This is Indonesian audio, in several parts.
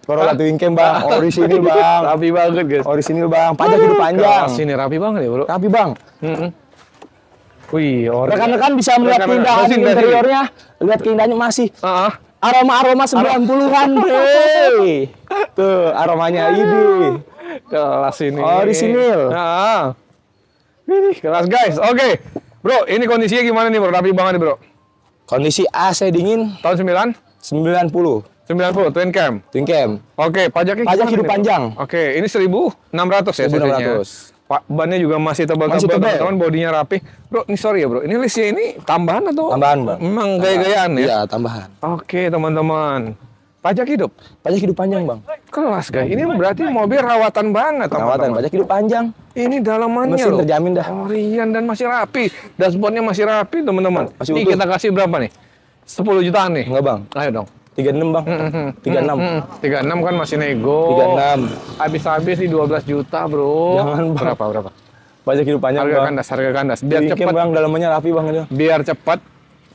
Corolla Twin Cam bang, orisinil bang. Rapi banget guys. Orisinil bang, pajak hidup panjang. Sini rapi banget ya bro. Rapi bang. Wih, rekan-rekan bisa melihat keindahan interiornya. Lihat keindahannya masih. Aroma 90-an bre. Tuh aromanya ini. Kelas ini. Orisinil. Ini kelas guys. Oke. Bro, ini kondisinya gimana nih bro? Rapi banget nih bro. Kondisi AC dingin. Tahun 90. 90 Twin Cam. Twin Cam. Oke, pajak hidup panjang. Oke, ini 1.600 ya. 1.600. Bannya juga masih tebal-tebal, teman-teman, bodinya rapi. Bro, ini sorry ya bro, ini listnya ini tambahan atau? Tambahan bang. Memang gaya-gayaan ya? Iya, tambahan. Oke teman-teman. Pajak hidup? Pajak hidup panjang bang. Kelas guys, ini berarti mobil rawatan banget teman-teman. Pajak hidup panjang. Ini dalamannya mesin terjamin dah. Orian dan masih rapi. Dashboardnya masih rapi teman-teman. Ini kita kasih berapa nih? 10 jutaan nih? Enggak bang. Ayo dong. 36 bang. 36. 36 kan masih nego. 36. Habis-habis di 12 juta bro. Jangan bang. Berapa? Pajak hidup panjang harga bang. Harga kandas. Biar cepat bang, dalamannya rapi bang itu. Biar cepat,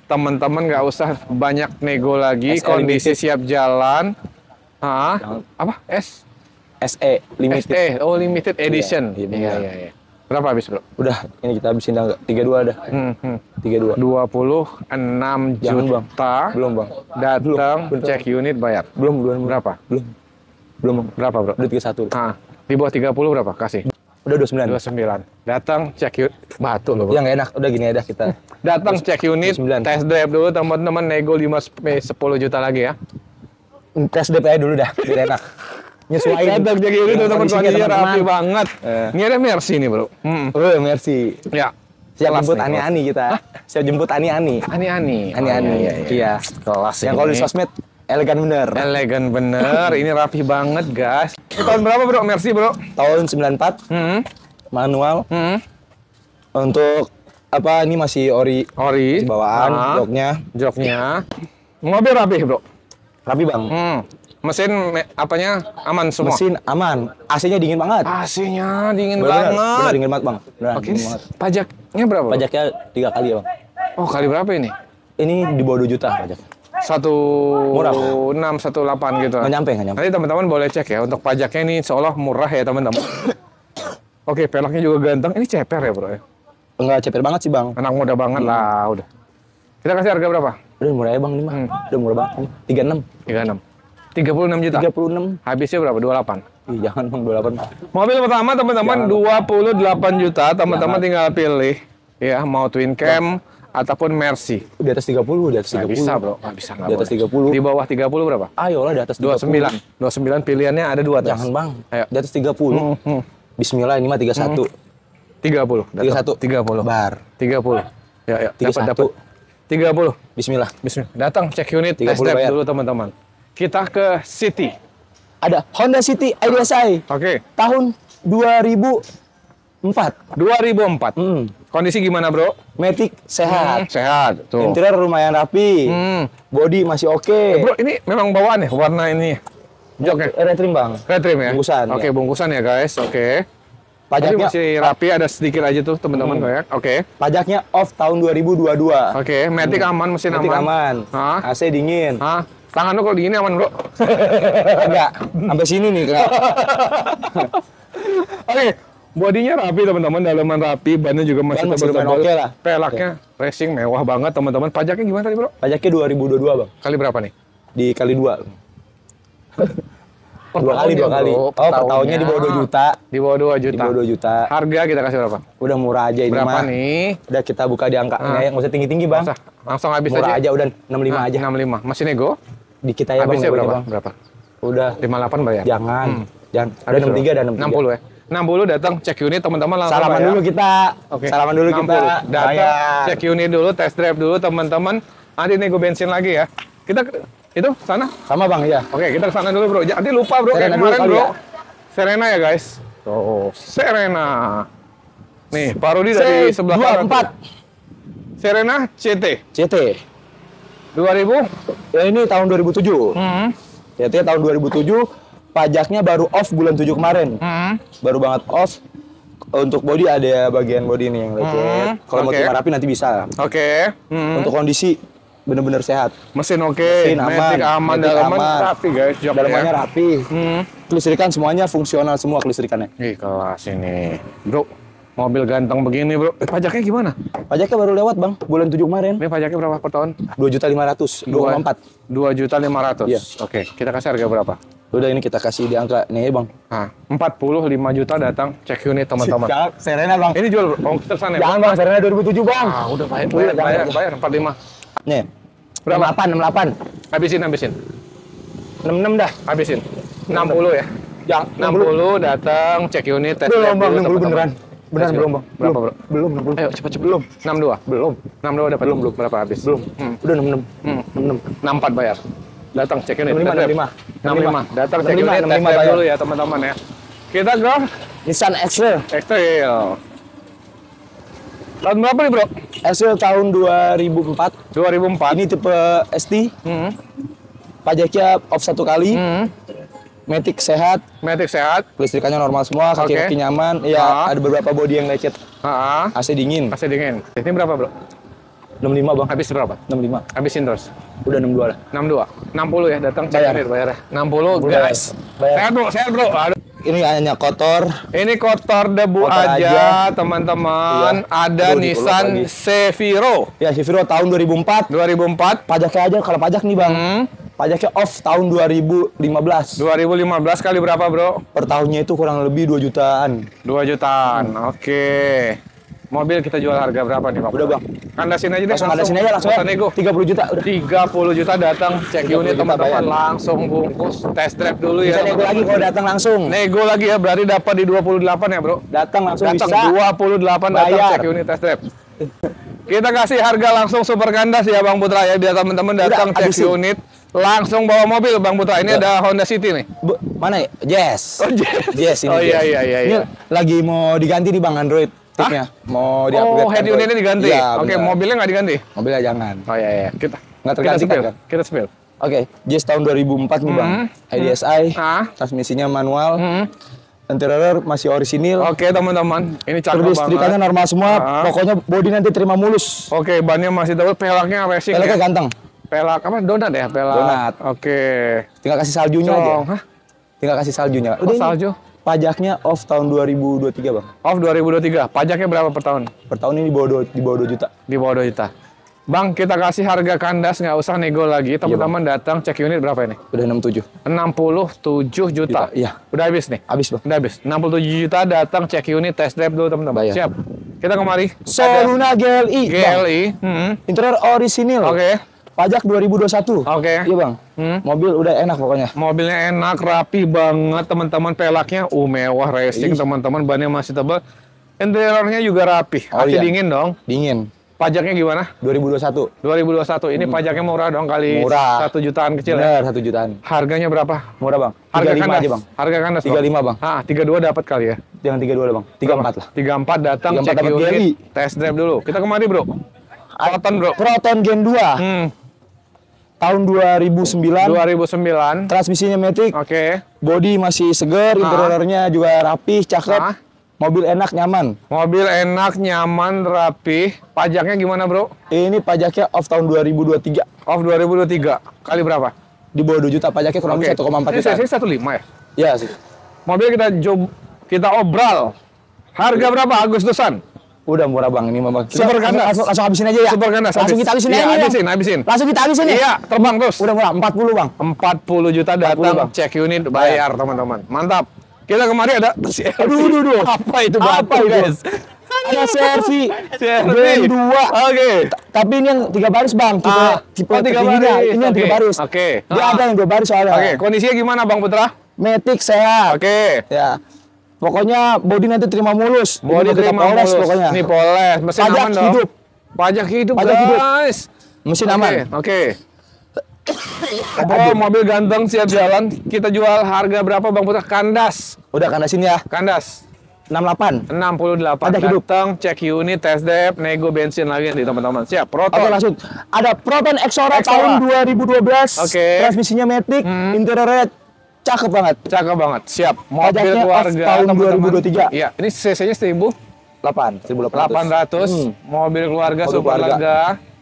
teman-teman nggak usah banyak nego lagi. Kondisi siap jalan. Apa? SE limited. SE, oh limited edition. Iya. Berapa habis bro? Udah, ini kita habisin dah 32 dah. 32. 26 juta. Belum bang. Datang cek unit bayar. Belum. Berapa? Belum. Berapa bro? Udah 31. Di bawah 30 berapa? Kasih. Udah 29. 29. Datang cek unit. Batu loh bro. Yang enak. Udah gini aja kita. Datang cek unit. 29. Test drive dulu teman-teman. Nego 10 juta lagi ya. Test drive aja dulu dah. Biar enak. Nyesuaiin. Datang cek unit teman-teman. Kondisinya rapi banget. Ini ada Mercy nih bro. Mercy. Ya. Siap jemput Ani-Ani kita. Siap jemput Ani-Ani. Ani-Ani. Iya. Kelas yang kalau di sosmed elegan bener. Elegan bener. Ini rapi banget guys. Ini tahun berapa bro? Mercy bro? Tahun 94. Manual. Untuk apa ini masih ori bawaan joknya. Mobil rapi bro. Rapi bang. Mesin apanya aman semua? Mesin aman. AC-nya dingin banget. AC-nya dingin banget. Bener dingin banget bang. Oke. Pajaknya berapa? Pajaknya 3 kali ya bang. Oh kali berapa ini? Ini di bawah 2 juta pajak. 1618 gitu. Nggak nyampe. Nanti teman-teman boleh cek ya untuk pajaknya ini seolah murah ya teman-teman. Oke, peleknya juga ganteng. Ini ceper ya bro ya? Enggak ceper banget sih bang. Anak muda banget lah udah. Kita kasih harga berapa? Udah murah ya bang ini mah. Udah murah banget. 36. 36 juta. 36. Habisnya berapa? 28. Ih, jangan bang 28. Mobil pertama teman-teman 28 juta. Teman-teman tinggal pilih ya mau Twin Cam ataupun Mercy. Di atas 30, di atas 30. Nggak bisa bro, nggak bisa. Di atas 30. Di bawah 30 berapa? Ayolah di atas 30. 29 pilihannya ada 2 atas. Jangan bang. Ayo. Di atas 30. Bismillah ini mah 31. 30. 30. Bar. 30. Ya. 31. 30. Bismillah. Datang cek unit, test drive dulu teman-teman. Kita ke City. Ada Honda City IDSI. Oke. Tahun 2004. Kondisi gimana bro? Matic sehat. Sehat. Tuh. Interior lumayan rapi. Body masih oke. Bro ini memang bawaan ya warna ini. Joknya. Red trim bang. Red trim ya. Bungkusan. Oke bungkusan ya guys. Oke. Pajaknya masih rapi, ada sedikit aja tuh teman-teman kayak. Oke. Pajaknya off tahun 2022. Oke. Matic aman, mesin Matic aman. AC dingin. Tangan lu kalau dingin aman bro? Enggak. Sampai sini nih kak. Oke. Bodinya rapi teman-teman, dalaman rapi, bannya juga masih tebal-tebal. Oke lah. Pelaknya racing mewah banget teman-teman. Pajaknya gimana tadi bro? Pajaknya 2022 bang. Kali berapa nih? Dikali 2. Dua kali. Bro, per tahunnya di bawah 2 juta. Di bawah 2 juta. Di bawah 2 juta. Harga kita kasih berapa? Udah murah aja ini berapa mah. Nih? Udah kita buka di angkanya ya, nggak usah tinggi-tinggi bang. Langsung habis murah aja. Udah 65 aja. 65. Masih nego? Dikit aja bang. Habisnya berapa? Bang. Berapa? Udah 58 bayar. Jangan. Ada 63 dan 60 ya. 60 datang cek unit teman-teman langsung salaman dulu kita. Oke. Salaman dulu 60. Kita. Datang cek unit dulu, test drive dulu teman-teman. Nanti nego bensin lagi ya. Kita itu sana? Sama bang ya. Oke, kita ke sana dulu bro. Nanti lupa bro kayak kemarin bro. Serena ya guys. Oh, Serena. Nih, parodi dari sebelah kanan. 24. Serena CT. 2000? Ya ini tahun 2007. CT tahun 2007. Pajaknya baru off bulan 7 kemarin. Baru banget off. Untuk body ada bagian body nih yang lecet. Kalau mau terima rapi nanti bisa. Oke. Untuk kondisi bener-bener sehat. Mesin oke, Mesin aman, Matic aman, Matic dalaman aman. rapi guys, joknya. Dalamannya rapi. Kelistrikan semuanya fungsional semua kelistrikannya. Ih, kelas ini. Bro, mobil ganteng begini bro. Pajaknya gimana? Pajaknya baru lewat bang, bulan 7 kemarin. Ini pajaknya berapa per tahun? 2.500.000, 2,4. 2.500.000. Iya. Oke, kita kasih harga berapa? Udah ini kita kasih di angka nih bang. Nah, 45 juta datang cek unit teman-teman. Jangan, Serena bang. Ini jual terusan ya? Jangan bang, Serena 2007 bang. Ah, udah bayar 45. Nih, Berapa? 68. Habisin. 66 dah. Habisin. 60 ya? Jangan, 60 datang cek unit tes belum drive bang, dulu, 60 teman-teman. beneran. Beneran belum bang. Berapa bro? Belum 60. Ayo cepet. Belum. 62? Belum. 62 dapat? Belum. Berapa habis? Belum. Udah 66. 66. 64 bayar. Datang cek unit. 65, tes drive. 65. 65. Datang cek 65, unit tes 65 drive bayar. dulu ya teman-teman ya. Kita ke Nissan X-Trail. X-Trail. Tahun berapa nih bro? X-Trail tahun 2004. 2004. Ini tipe ST. Hmm. Pajaknya off 1 kali. Matic sehat. Matic sehat. Kelistrikannya normal semua. Kaki-kaki nyaman. Ya, ada beberapa body yang lecet. AC dingin. AC dingin. Ini berapa bro? 65 bang. Habis berapa? 65. Habisin terus. Udah 62 lah. 62. 60 ya datang cek Bayar. unit bayarnya. 60 guys. Bayar. Sehat bro. Aduh. Ini hanya kotor. Ini kotor debu Kotor aja, aja. teman-teman. Iya. Ada Aduh, Nissan lagi. Seviro Ya, Chevrolet tahun 2004. 2004. Pajaknya aja, kalau pajak nih bang. Pajaknya off tahun 2015. 2015 kali berapa bro? Per tahunnya itu kurang lebih 2 jutaan. 2 jutaan. Oke. Mobil kita jual harga berapa nih bang? Udah bang. Kandasin aja deh. Langsung ada sini aja langsung ya. nego. 30 juta udah. 30 juta datang cek 30 unit juta teman-teman, bayar. langsung bungkus test drive dulu ya. Bisa nego lagi kalau datang langsung. Nego lagi ya, berarti dapat di 28 ya bro. Datang langsung Datang bisa. 28 datang Bayar. cek unit test drive. Kita kasih harga langsung super kandas ya Bang Putra ya, biar teman-teman datang Udah, cek habisin. unit langsung bawa mobil Bang Putra. Ini ada Honda City nih. Mana ya? Yes. Oh, yes. Yes, ini Oh, iya, Yes. iya, iya, Ini iya. lagi mau diganti nih bang Android. Tipnya. Mau Oh, di-upgrade head Android. unitnya diganti. Iya, Oke, benar. mobilnya nggak diganti. Mobilnya jangan. Oh iya iya. Kita Nggak terganti kita spill. kan? Kita spill. Oke, Jazz tahun 2004 nih bang. IDSI, transmisinya manual, interior masih orisinil. Oke teman-teman, ini cakep Kelistrikannya banget. normal semua. Pokoknya body nanti terima mulus. Oke, bannya masih tebal, pelaknya racing Peleknya ya. ganteng. Pelak apa? Donat ya, pelak. Donat. Oke. Tinggal kasih saljunya aja. Cong. Hah? Tinggal kasih saljunya. Oh, ini salju. Pajaknya off tahun 2023 bang. Off 2023. Pajaknya berapa per tahun? Per tahun ini di bawah 2 juta. Di bawah 2 juta. Bang, kita kasih harga kandas, nggak usah nego lagi. Teman-teman datang cek unit berapa ini? Udah 67. 67 juta. Iya. Udah habis nih? Habis bang. Udah habis. 67 juta datang cek unit test drive dulu teman-teman. Bayar. Siap. Kita kemari. Soluna GLI. Bang. GLI. Interior orisinil. Oke. Pajak 2021. Oke. Iya bang. Mobil udah enak pokoknya. Mobilnya enak, rapi banget teman-teman. Pelaknya mewah racing teman-teman. Bannya masih tebal. Interiornya juga rapi. Oh, AC iya. dingin dong. Dingin. Pajaknya gimana? 2021. 2021. Ini pajaknya murah dong kali Murah. 1 jutaan kecil ya. Bener, 1 jutaan. Harganya berapa? Murah bang. Harga 35 kandas aja bang. Harga kandas 35 bang. 32 dapat kali ya. Jangan 32 lah bang. 34 lah. 34 datang 34 cek dapat unit, GLI. test drive dulu. Kita kemari bro. Proton bro. Proton Gen 2. Tahun 2009. 2009. Transmisinya Matic. Oke. Body masih seger. Interiornya juga rapi, cakep. Mobil enak, nyaman. Mobil enak, nyaman, rapi. Pajaknya gimana bro? Ini pajaknya off tahun 2023. Off 2023. Kali berapa? Di bawah 2 juta. Pajaknya kurang lebih 1,4 Ini juta. sesi 15 ya? Iya sih. Mobil kita obral. Harga berapa Agustusan? Udah murah bang ini bang. Super kandas. Langsung habisin aja ya. Super kandas. Langsung kita habisin aja. Iya, Bang. habisin. Langsung kita habisin ya. Iya, terbang terus. Udah murah 40 bang. 40 juta 40 datang, bang. cek unit, bayar teman-teman. Mantap. Kita kemari ada Aduh. Apa itu Apa batu, itu? guys? Ada Servi. CR-V. Gen 2. Oke. Tapi ini yang 3 baris bang. Tipe Oh, 3 tertingginya. baris. Ini yang 3 Oke. baris. Oke. Dia ada yang 2 baris soalnya. Oke, kondisinya gimana Bang Putra? Matic sehat. Oke. Ya. Pokoknya body nanti terima mulus. Bodi Ini kita terima poles mulus. pokoknya. Ini poles, mesin Pajak aman dong. hidup. Pajak hidup, Pajak hidup. guys. Mesin Oke, aman. Oke. Oh, mobil ganteng siap jalan. Kita jual harga berapa Bang Putra? Kandas. Udah kandasin ya. Kandas. 68. 68. Pajak hidup. Datang, cek unit, test drive, nego bensin lagi nih teman-teman. Siap, Proton. Oke langsung. Ada Proton Exora Exora. tahun 2012. Oke. Transmisinya Matic. Interiornya cakep banget. Cakep banget. Siap. Mobil Pajaknya off keluarga tahun teman-teman. 2023. Iya, ini cc-nya 1800. 1800. Mobil keluarga Mobil super keluarga. lega.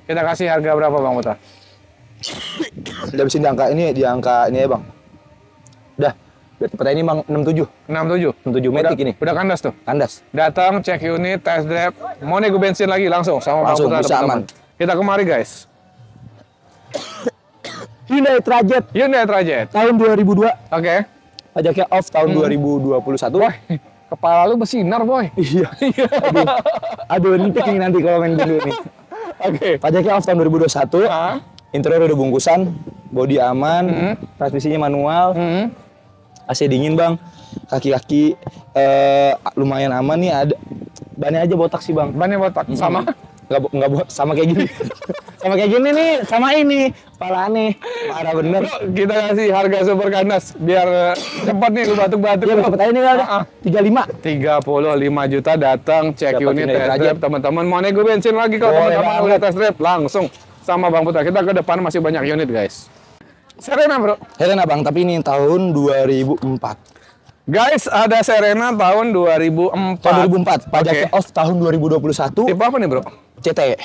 Kita kasih harga berapa Bang Putra? Udah bisa di angka ini ya bang. Udah. Berarti peta ini bang 67. 67 Matic ini. Udah kandas tuh. Kandas. Datang cek unit, test drive, mau nego bensin lagi langsung sama Bang Putra, bisa aman. Kita kemari guys. Hyundai Trajet. Tahun 2002. Oke. Pajaknya off tahun 2021. Wah, kepala lu bersinar boy. Iya. Aduh, ini picking nanti kalau main dulu nih. Oke. Pajaknya off tahun 2021. Interior udah bungkusan, bodi aman, transmisinya manual. AC dingin bang, kaki-kaki lumayan aman nih, ada bannya aja botak sih bang. Bannya botak, sama? Nggak sama kayak gini. Sama kayak gini nih, sama ini. Pala aneh, parah bener. Bro, kita kasih harga super kandas, biar cepat nih lu batuk-batuk. Iya bang, petanya ini ada 35 juta datang, cek unit, test drive. Teman-teman mau nego bensin lagi kalau teman-teman udah test drive, langsung sama Bang Putra. Kita ke depan masih banyak unit guys. Serena bro. Serena bang, tapi ini tahun 2004. Guys, ada Serena tahun 2004. Tahun 2004, pajaknya off tahun 2021. Tipe apa nih bro? CT.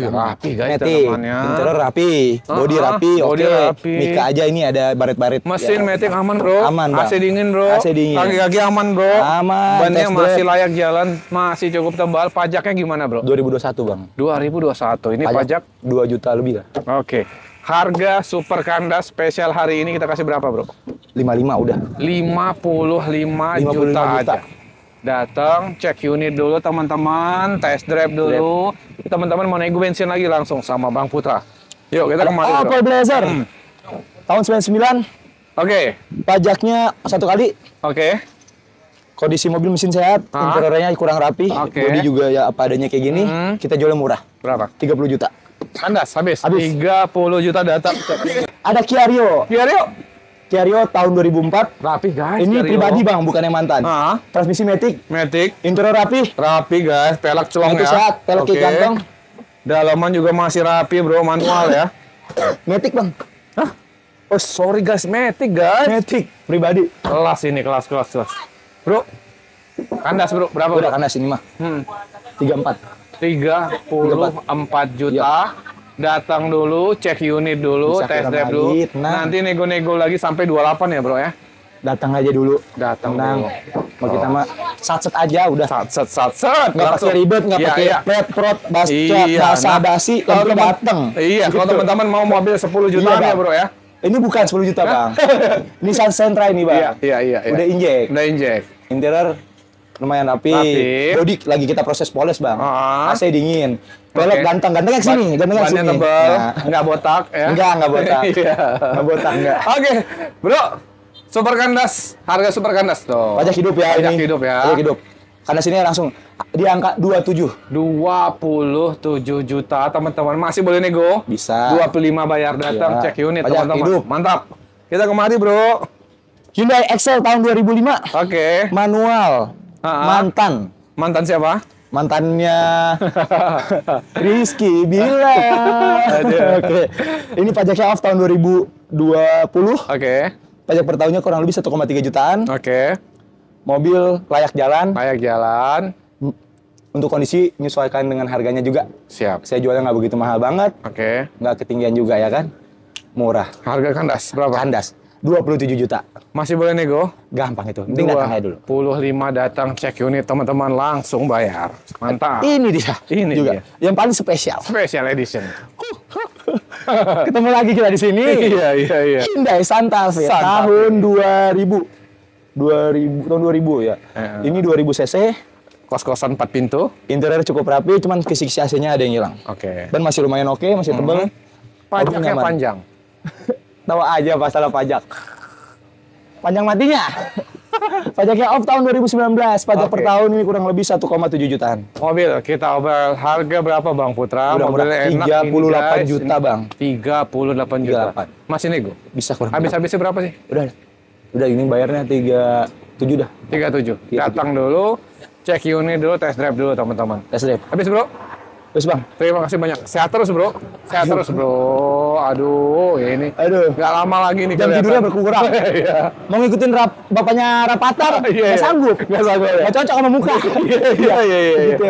Rapi guys, Matic. temannya. Interior rapi, body rapi, oke. Mika aja ini ada baret-baret. Mesin Matic aman bro. Aman bang. AC dingin bro. AC dingin. Kaki-kaki aman bro. Aman. Bannya masih layak jalan, masih cukup tebal. Pajaknya gimana bro? 2021 bang. 2021. Ini pajak 2 juta lebih lah. Oke. Harga super kandas spesial hari ini kita kasih berapa bro? 55 udah. 55 juta aja. Datang, cek unit dulu teman-teman, test drive dulu. Teman-teman mau nego bensin lagi langsung sama Bang Putra. Yuk kita kemari bro. Opel Blazer. Tahun 99. Oke. Pajaknya 1 kali. Oke. Kondisi mobil mesin sehat, interiornya kurang rapi, bodi juga ya apa adanya kayak gini. Kita jualnya murah. Berapa? 30 juta. Kandas, habis. 30 juta datang. Ada Kia Rio. Kia Rio tahun 2004. Rapi guys. Ini pribadi bang, bukan yang mantan. Transmisi Matic. Interior rapi. Rapi guys, pelek celong ya. Sehat, pelek kantong. Dalaman juga masih rapi bro, manual ya. Matic bang. Hah? Oh sorry guys, Matic guys. Matic pribadi. Kelas ini, kelas. Bro, kandas bro, berapa? Udah kandas ini mah. 34 juta. Datang dulu, cek unit dulu, test drive dulu. Nanti nego-nego lagi sampai 28 ya bro ya. Datang aja dulu. Datang. Mau kita mah satset aja udah. Satset. Nggak pakai ribet, nggak pakai prot basa-basi, kalau datang. Iya, kalau teman-teman mau mobil 10 juta ya bro ya. Ini bukan 10 juta bang. Ini Sentra ini bang. Iya. Udah injek. Interior lumayan rapi. Bodi lagi kita proses poles bang. AC dingin. Pelek ganteng-gantengnya sini, gantengnya sini. Tebal, nggak botak ya? Enggak botak. Nggak botak enggak. Oke, bro. Super kandas, harga super kandas tuh. Pajak hidup ya ini. Pajak hidup. Karena sini langsung di angka 27 juta teman-teman. Masih boleh nego? Bisa. 25 bayar datang, cek unit teman-teman. Mantap. Kita kemari bro. Hyundai Excel tahun 2005. Oke. Manual. Mantan siapa? Mantannya Rizky Bilar. Oke. Ini pajaknya off tahun 2020. Oke. Pajak per tahunnya kurang lebih 1,3 jutaan. Oke. Mobil layak jalan. Untuk kondisi menyesuaikan dengan harganya juga. Siap. Saya jualnya nggak begitu mahal banget. Oke. Nggak ketinggian juga ya kan. Murah. Harga kandas berapa? Kandas 27 juta. Masih boleh nego? Gampang itu. Penting datang aja dulu. 25 datang cek unit teman-teman langsung bayar. Mantap. Ini dia. Ini juga. Dia. Yang paling spesial. Special edition. Ketemu lagi kita di sini. Iya. Hyundai Santa Fe tahun 2000 ya. Ini 2000 cc. Kos-kosan 4 pintu. Interior cukup rapi, cuman kisi-kisi AC-nya ada yang hilang. Oke. Dan masih lumayan oke, masih tebal. Pajaknya panjang. Tahu aja masalah pajak. Panjang matinya. Pajaknya off tahun 2019. Pajak per tahun ini kurang lebih 1,7 jutaan. Mobil kita obrol harga berapa Bang Putra? Udah mobilnya enak 38 juta Bang. 38 juta. Masih nego? Bisa kurang. Habis-habisnya berapa sih? Udah ini bayarnya 37 dah. 37. Datang dulu, cek unit dulu, test drive dulu teman-teman. Test drive. Habis bro? Terus Bang. Terima kasih banyak. Sehat terus bro. Sehat terus bro. Aduh ini. Nggak lama lagi nih. Jam tidurnya berkurang. Mau ngikutin bapaknya Rapatar? Nggak sanggup. Nggak cocok sama muka. Iya.